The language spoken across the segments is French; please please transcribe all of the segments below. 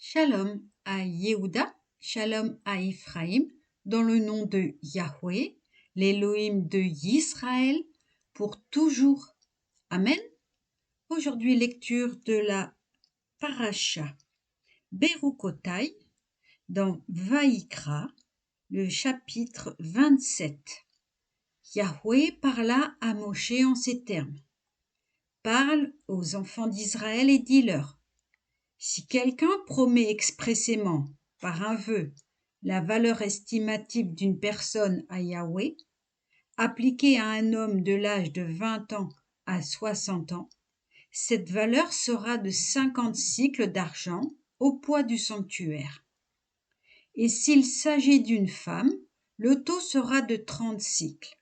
Shalom à Yehuda, Shalom à Ephraim, dans le nom de Yahweh, l'Élohim de Yisraël, pour toujours. Amen. Aujourd'hui, lecture de la Parasha Berukotai dans Vaïkra, le chapitre 27. Yahweh parla à Moshe en ces termes. Parle aux enfants d'Israël et dis-leur. Si quelqu'un promet expressément, par un vœu, la valeur estimative d'une personne à Yahweh, appliquée à un homme de l'âge de 20 ans à 60 ans, cette valeur sera de 50 cycles d'argent au poids du sanctuaire. Et s'il s'agit d'une femme, le taux sera de 30 cycles.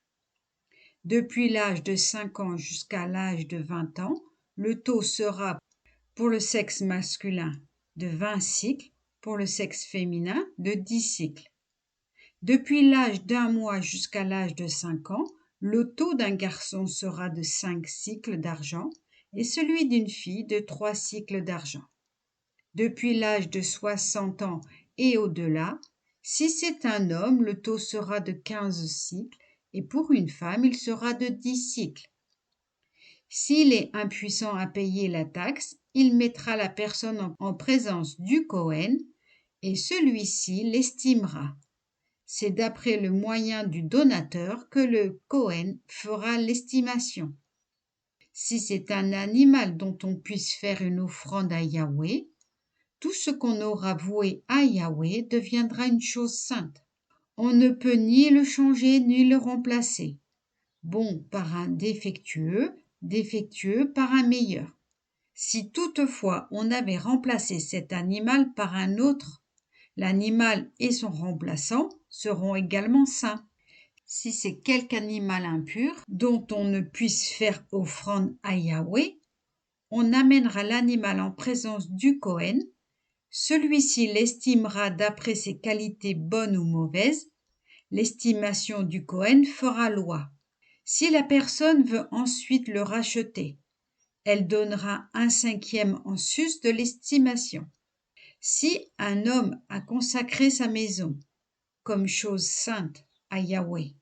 Depuis l'âge de 5 ans jusqu'à l'âge de 20 ans, le taux sera pour le sexe masculin de 20 cycles, pour le sexe féminin de 10 cycles. Depuis l'âge d'un mois jusqu'à l'âge de 5 ans, le taux d'un garçon sera de 5 cycles d'argent et celui d'une fille de 3 cycles d'argent. Depuis l'âge de 60 ans et au-delà, si c'est un homme, le taux sera de 15 cycles et pour une femme, il sera de 10 cycles. S'il est impuissant à payer la taxe, il mettra la personne en présence du Kohen et celui-ci l'estimera. C'est d'après le moyen du donateur que le Kohen fera l'estimation. Si c'est un animal dont on puisse faire une offrande à Yahweh, tout ce qu'on aura voué à Yahweh deviendra une chose sainte. On ne peut ni le changer ni le remplacer. Bon par un défectueux, défectueux par un meilleur. Si toutefois on avait remplacé cet animal par un autre, l'animal et son remplaçant seront également saints. Si c'est quelque animal impur dont on ne puisse faire offrande à Yahweh, on amènera l'animal en présence du Kohen. Celui-ci l'estimera d'après ses qualités bonnes ou mauvaises. L'estimation du Kohen fera loi. Si la personne veut ensuite le racheter, elle donnera 1/5 en sus de l'estimation. Si un homme a consacré sa maison comme chose sainte à Yahweh,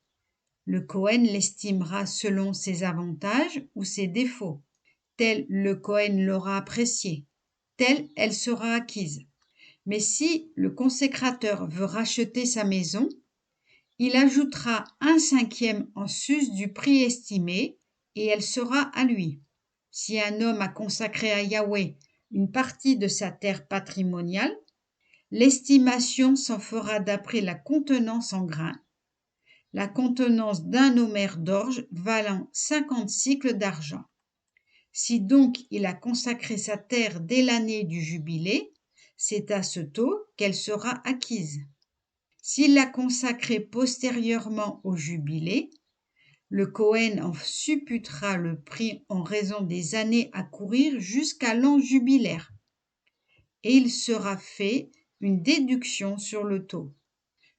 le Kohen l'estimera selon ses avantages ou ses défauts. Tel le Kohen l'aura apprécié, telle elle sera acquise. Mais si le consécrateur veut racheter sa maison, il ajoutera 1/5 en sus du prix estimé et elle sera à lui. Si un homme a consacré à Yahweh une partie de sa terre patrimoniale, l'estimation s'en fera d'après la contenance en grains, la contenance d'un homère d'orge valant 50 cycles d'argent. Si donc il a consacré sa terre dès l'année du jubilé, c'est à ce taux qu'elle sera acquise. S'il l'a consacrée postérieurement au jubilé, le Kohen en supputera le prix en raison des années à courir jusqu'à l'an jubilaire, et il sera fait une déduction sur le taux.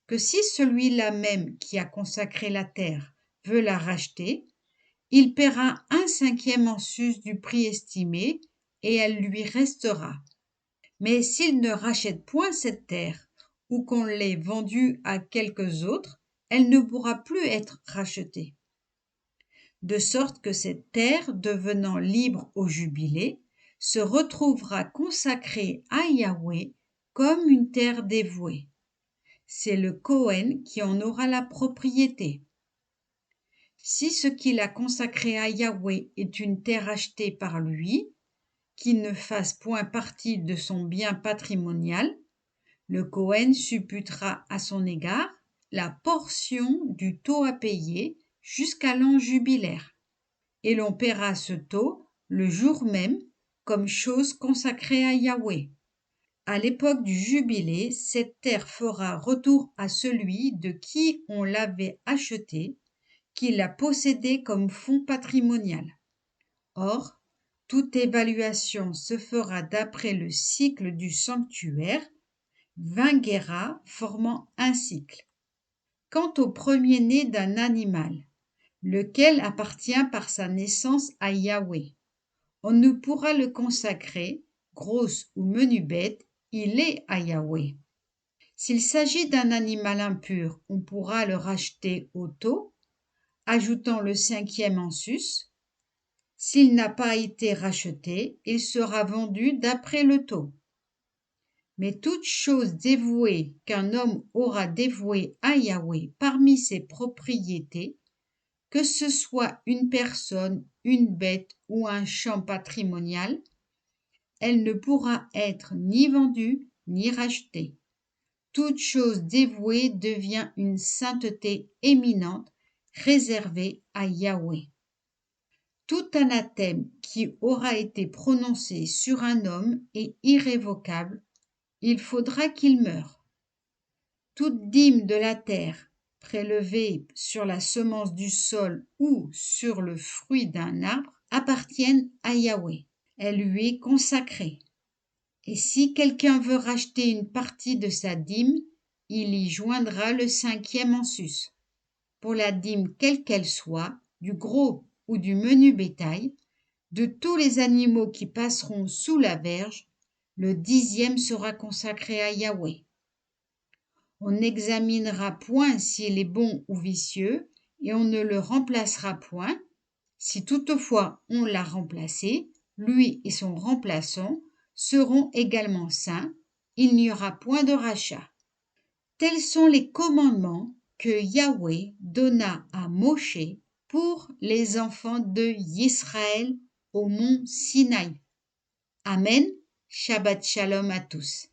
Que si celui-là même qui a consacré la terre veut la racheter, il paiera 1/5 en sus du prix estimé et elle lui restera. Mais s'il ne rachète point cette terre, ou qu'on l'ait vendue à quelques autres, elle ne pourra plus être rachetée. De sorte que cette terre, devenant libre au jubilé, se retrouvera consacrée à Yahweh comme une terre dévouée. C'est le Kohen qui en aura la propriété. Si ce qu'il a consacré à Yahweh est une terre achetée par lui, qui ne fasse point partie de son bien patrimonial, le Kohen supputera à son égard la portion du taux à payer jusqu'à l'an jubilaire, et l'on paiera ce taux le jour même comme chose consacrée à Yahweh. À l'époque du jubilé, cette terre fera retour à celui de qui on l'avait achetée, qui l'a possédée comme fonds patrimonial. Or, toute évaluation se fera d'après le cycle du sanctuaire, 20 guéras formant un cycle. Quant au premier-né d'un animal, lequel appartient par sa naissance à Yahweh, on ne pourra le consacrer, grosse ou menue bête, il est à Yahweh. S'il s'agit d'un animal impur, on pourra le racheter au taux, ajoutant le 5e en sus. S'il n'a pas été racheté, il sera vendu d'après le taux. Mais toute chose dévouée qu'un homme aura dévouée à Yahweh parmi ses propriétés, que ce soit une personne, une bête ou un champ patrimonial, elle ne pourra être ni vendue ni rachetée. Toute chose dévouée devient une sainteté éminente réservée à Yahweh. Tout anathème qui aura été prononcé sur un homme est irrévocable, il faudra qu'il meure. Toute dîme de la terre, prélevée sur la semence du sol ou sur le fruit d'un arbre, appartiennent à Yahweh. Elle lui est consacrée. Et si quelqu'un veut racheter une partie de sa dîme, il y joindra le 5e en sus. Pour la dîme quelle qu'elle soit, du gros ou du menu bétail, de tous les animaux qui passeront sous la verge, le 10e sera consacré à Yahweh. On n'examinera point s'il est bon ou vicieux, et on ne le remplacera point. Si toutefois on l'a remplacé, lui et son remplaçant seront également saints, il n'y aura point de rachat. Tels sont les commandements que Yahweh donna à Moshe pour les enfants de Israël au mont Sinaï. Amen. Shabbat Shalom à tous.